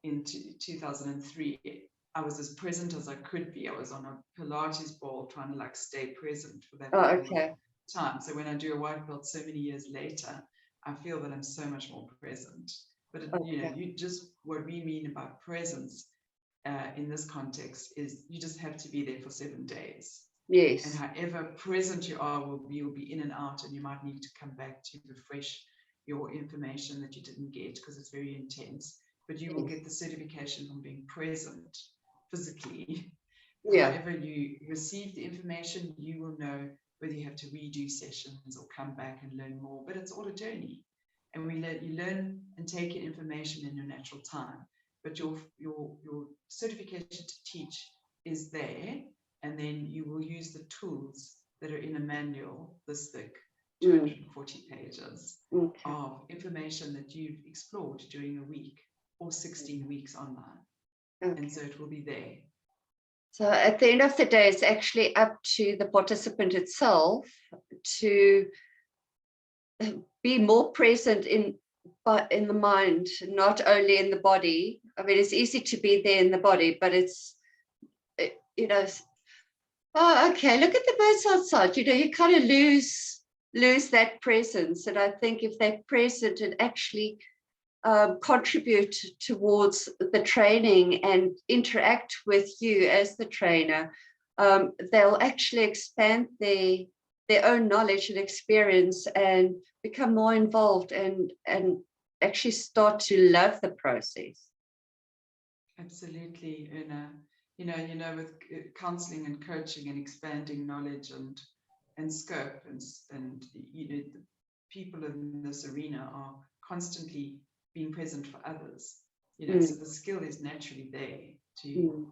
in 2003. I was as present as I could be. I was on a Pilates ball trying to stay present for that time. So when I do a white belt so many years later, I feel that I'm so much more present. But what we mean about presence in this context is you just have to be there for 7 days. Yes. And however present you are, you'll be in and out, and you might need to come back to refresh your information that you didn't get, because it's very intense. But you will get the certification from being present physically. Yeah. However you receive the information, you will know whether you have to redo sessions or come back and learn more. But it's all a journey. And you learn and take in information in your natural time. But your certification to teach is there. And then you will use the tools that are in a manual this thick, 240 pages of information that you've explored during a week or 16 weeks online. Okay. And so it will be there. So at the end of the day, it's actually up to the participant itself to be more present in the mind, not only in the body. I mean, it's easy to be there in the body, but it's, you know, oh, okay, look at the birds outside. You know, you kind of lose that presence. And I think if they're present and actually contribute towards the training and interact with you as the trainer, they'll actually expand their own knowledge and experience and become more involved and actually start to love the process. Absolutely, Una. You know, with counseling and coaching and expanding knowledge and scope and you know, the people in this arena are constantly being present for others. You know, so the skill is naturally there to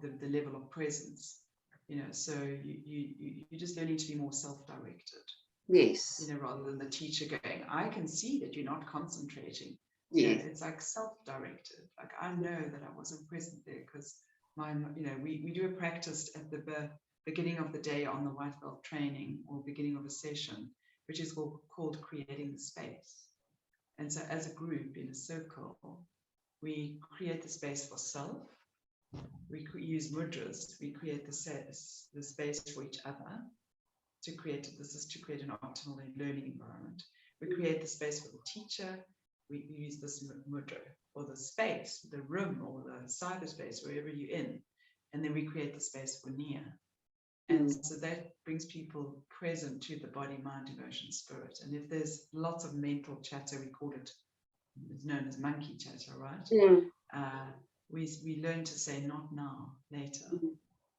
the level of presence. You know, so you're just learning to be more self-directed. Yes. You know, rather than the teacher going, I can see that you're not concentrating. Yes. You know, it's like self-directed. Like, I know that I wasn't present there because you know, we do a practice at the beginning of the day on the white belt training or beginning of a session, which is called creating the space. And so as a group in a circle, we create the space for self. We use mudras. We create the space for each other to create, this is to create an optimal learning environment. We create the space for the teacher. We use this mudra or the space, the room or the cyberspace, wherever you're in. And then we create the space for Nia. And so that brings people present to the body, mind, emotion, spirit. And if there's lots of mental chatter, we call it, it's known as monkey chatter, right? We learn to say not now, later.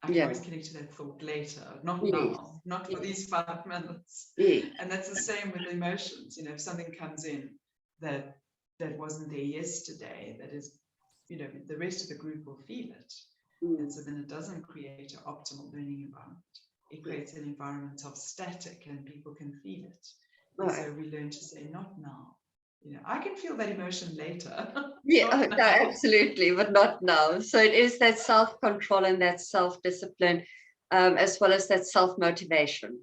I can always connect to that thought later, not now, not for these 5 minutes. And that's the same with emotions. You know, if something comes in that wasn't there yesterday, that is, you know, the rest of the group will feel it. And so then it doesn't create an optimal learning environment. It creates an environment of static and people can feel it. And so we learn to say not now. You know, I can feel that emotion later. Yeah, no, absolutely, but not now. So it is that self-control and that self-discipline, as well as that self-motivation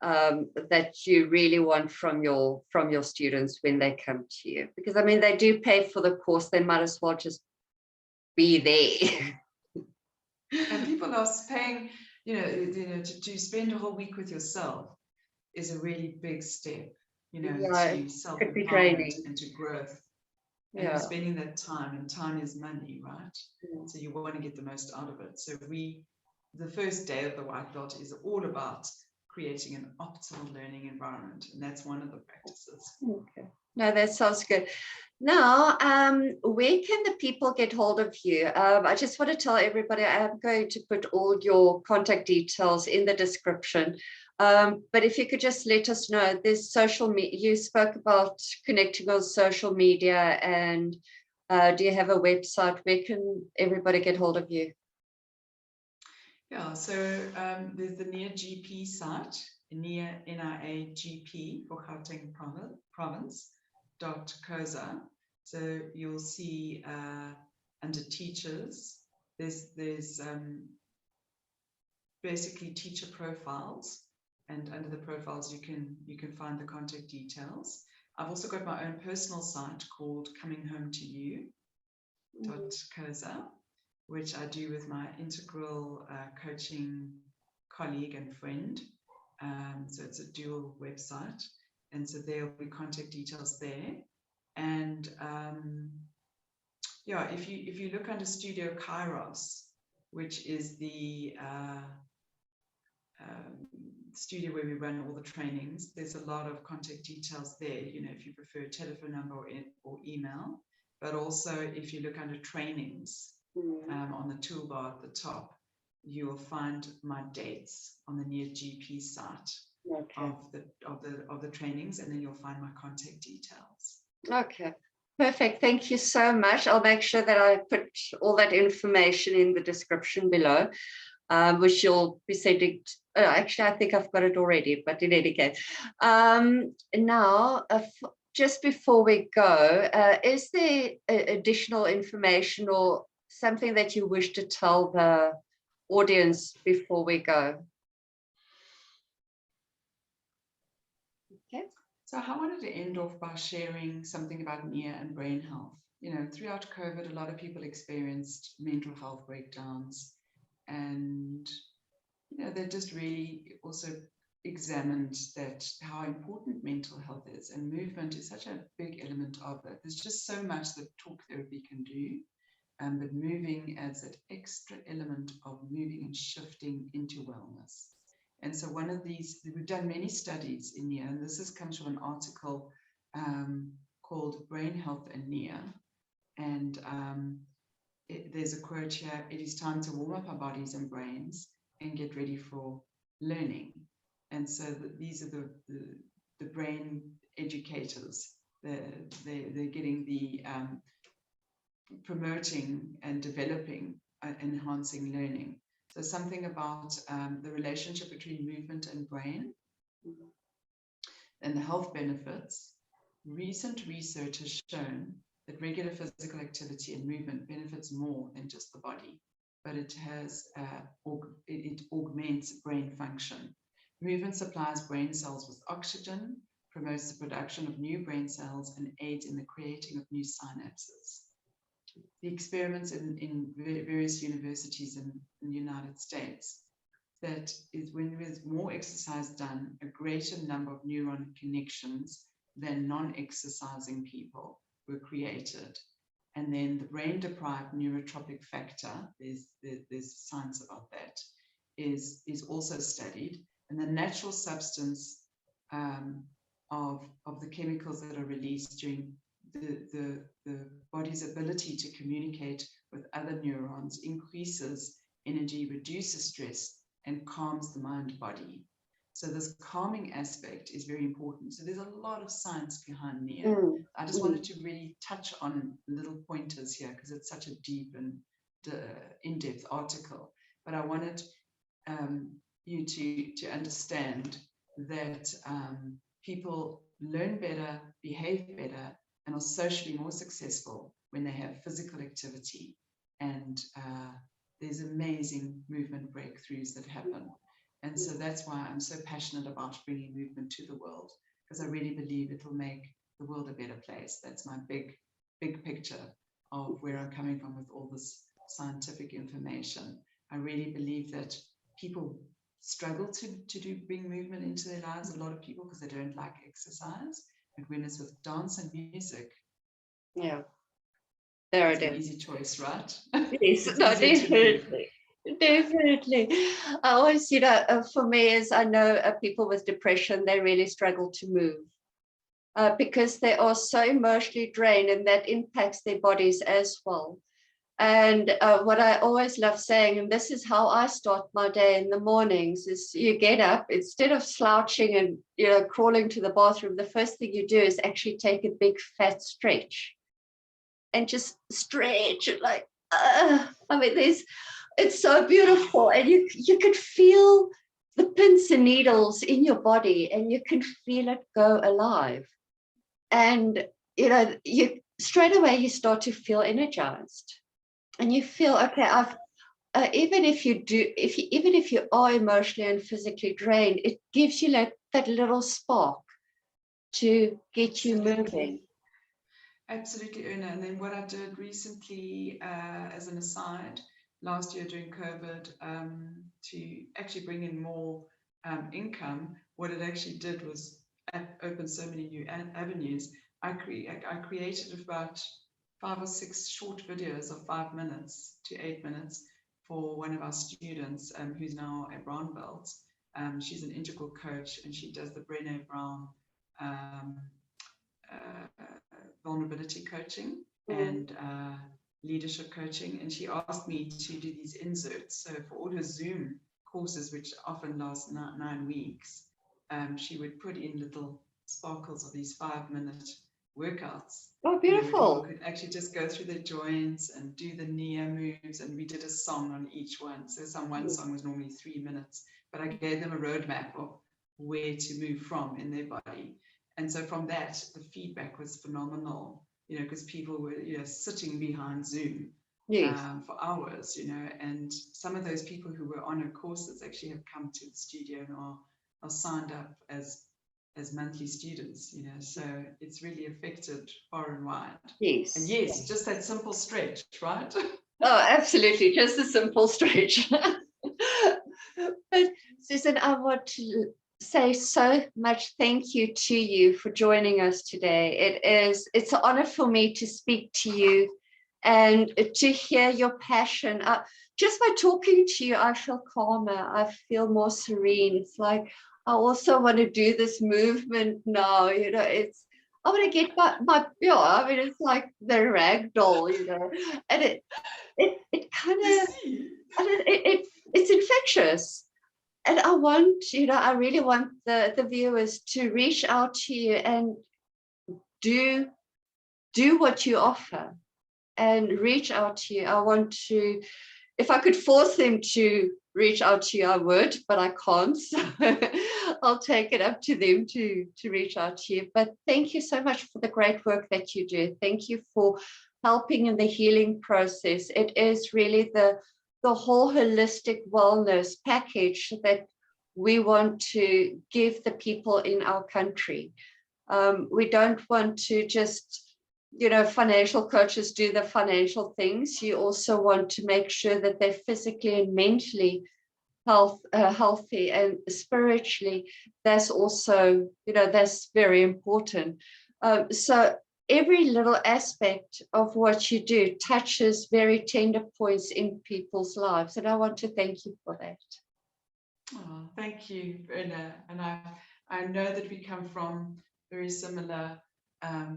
that you really want from your students when they come to you. Because I mean, they do pay for the course; they might as well just be there. And people are paying, you know, to spend a whole week with yourself is a really big step. You know, to self-empowerment and to growth. And you're spending that time, and time is money, right? So you want to get the most out of it. So the first day of the white belt is all about creating an optimal learning environment. And that's one of the practices. Okay. No, that sounds good. Now, where can the people get hold of you? I just want to tell everybody I am going to put all your contact details in the description. But if you could just let us know, there's social media. You spoke about connecting on social media, and do you have a website? Where can everybody get hold of you? Yeah, so there's the Nia GP site, Nia NIA-GP for Gauteng province .coza. So you'll see under teachers, there's basically teacher profiles, and under the profiles you can find the contact details. I've also got my own personal site called Coming Home to You .coza, which I do with my integral coaching colleague and friend. So it's a dual website, and so there will be contact details there. And yeah, if you look under Studio Kairos, which is the studio where we run all the trainings, there's a lot of contact details there. You know, if you prefer a telephone number or email, but also if you look under trainings on the toolbar at the top, you will find my dates on the Nia GP site of the trainings, and then you'll find my contact details. Okay. Perfect. Thank you so much. I'll make sure that I put all that information in the description below, which you'll be sending. Actually, I think I've got it already, but in any case. Now, just before we go, is there additional information or something that you wish to tell the audience before we go? Okay. So I wanted to end off by sharing something about Nia and brain health. Throughout COVID, a lot of people experienced mental health breakdowns, and they just really also examined that how important mental health is, and movement is such a big element of it. There's just so much that talk therapy can do, but moving adds that extra element of moving and shifting into wellness. And so one of these, we've done many studies in Nia, and this comes from an article called Brain Health and Nia. And there's a quote here: "It is time to warm up our bodies and brains and get ready for learning." And so these are the brain educators. They're getting the promoting and developing enhancing learning. So something about the relationship between movement and brain and the health benefits. Recent research has shown that regular physical activity and movement benefits more than just the body, but it augments brain function. Movement supplies brain cells with oxygen, promotes the production of new brain cells, and aids in the creating of new synapses. The experiments in various universities in the United States, that is when there's more exercise done, a greater number of neuron connections than non-exercising people were created. And then the brain-deprived neurotropic factor, there's science about that, is also studied. And the natural substance of the chemicals that are released during the body's ability to communicate with other neurons increases energy, reduces stress, and calms the mind-body. So this calming aspect is very important. So there's a lot of science behind Nia. I just wanted to really touch on little pointers here because it's such a deep and in-depth article. But I wanted you to understand that people learn better, behave better, and are socially more successful when they have physical activity. And there's amazing movement breakthroughs that happen. And so that's why I'm so passionate about bringing movement to the world, because I really believe it will make the world a better place. That's my big picture of where I'm coming from with all this scientific information. I really believe that people struggle to bring movement into their lives, a lot of people, because they don't like exercise. And when it's with dance and music, yeah, there it is. An easy choice, right? Yes, no, definitely. Definitely. I always, for me, as I know people with depression, they really struggle to move because they are so emotionally drained, and that impacts their bodies as well. And what I always love saying, and this is how I start my day in the mornings, is you get up, instead of slouching and crawling to the bathroom, the first thing you do is actually take a big fat stretch and just stretch it like, I mean, it's so beautiful, and you can feel the pins and needles in your body, and you can feel it go alive, and you straight away you start to feel energized, and you feel okay. I've even if you are emotionally and physically drained, it gives you like that little spark to get you moving. Absolutely, Una. And then what I did recently, as an aside, last year during COVID, to actually bring in more income, what it actually did was open so many new avenues. I created about 5 or 6 short videos of 5 minutes to 8 minutes for one of our students, who's now a brown belt. She's an integral coach, and she does the Brené Brown vulnerability coaching and leadership coaching. And she asked me to do these inserts. So for all her Zoom courses, which often last 9 weeks, she would put in little sparkles of these 5-minute workouts. Oh, beautiful. People could actually just go through the joints and do the Nia moves, and we did a song on each one. So one song was normally 3 minutes, but I gave them a roadmap of where to move from in their body. And so from that, the feedback was phenomenal, because people were, sitting behind Zoom Yes. for hours, and some of those people who were on her courses actually have come to the studio and are signed up as monthly students, so it's really affected far and wide. Yes. And yes, just that simple stretch, right? Oh, absolutely. Just a simple stretch. But Susan, I want to say so much thank you to you for joining us today. It's an honor for me to speak to you and to hear your passion. Just by talking to you, I feel calmer. I feel more serene. It's like I also want to do this movement now. I want to get my I mean, it's like the rag doll, and it kind of, it's infectious. And I really want the viewers to reach out to you and do what you offer and reach out to you. I want to, if I could force them to reach out to you, I would, but I can't. So I'll take it up to them to reach out to you. But thank you so much for the great work that you do. Thank you for helping in the healing process. It is really the whole holistic wellness package that we want to give the people in our country. We don't want to just, financial coaches do the financial things. You also want to make sure that they're physically and mentally healthy, and spiritually. That's also, that's very important. So every little aspect of what you do touches very tender points in people's lives. And I want to thank you for that. Oh, thank you, Brenda. And I know that we come from very similar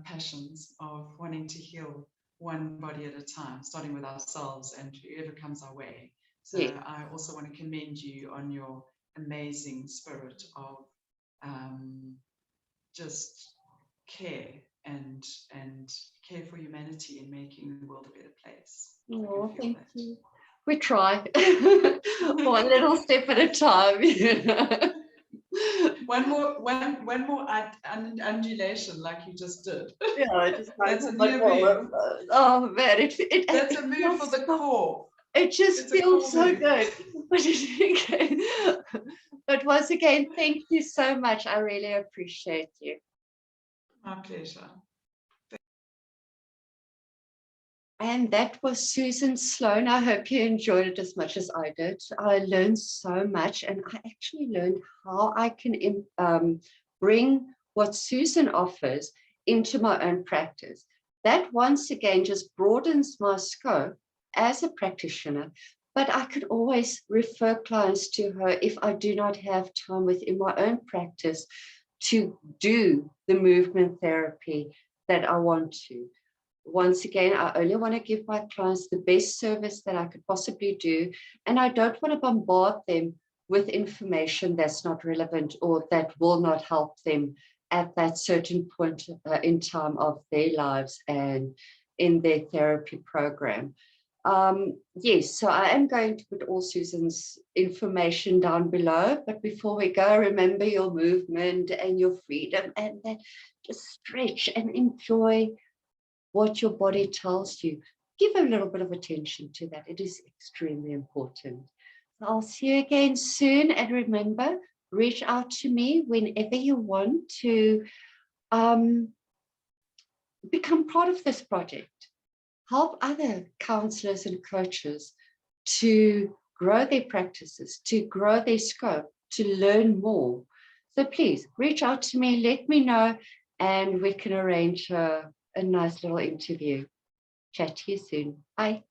passions of wanting to heal one body at a time, starting with ourselves and whoever comes our way. So Yes. I also want to commend you on your amazing spirit of just care and care for humanity and making the world a better place. Oh, thank you. We try. One little step at a time. One more undulation like you just did. Yeah, just like, That's a new move. oh man, That's a move for the core. It just feels so good. But once again, thank you so much. I really appreciate you. My pleasure. And that was Susan Sloan. I hope you enjoyed it as much as I did. I learned so much, and I actually learned how I can bring what Susan offers into my own practice. That once again just broadens my scope as a practitioner, but I could always refer clients to her if I do not have time within my own practice to do the movement therapy that I want to. Once again, I only want to give my clients the best service that I could possibly do, and I don't want to bombard them with information that's not relevant or that will not help them at that certain point in time of their lives and in their therapy program. Yes, so I am going to put all Susan's information down below, but before we go, remember your movement and your freedom, and then just stretch and enjoy what your body tells you. Give a little bit of attention to that. It is extremely important. So I'll see you again soon. And remember, reach out to me whenever you want to become part of this project. Help other counselors and coaches to grow their practices, to grow their scope, to learn more. So please reach out to me, let me know, and we can arrange a nice little interview. Chat to you soon. Bye.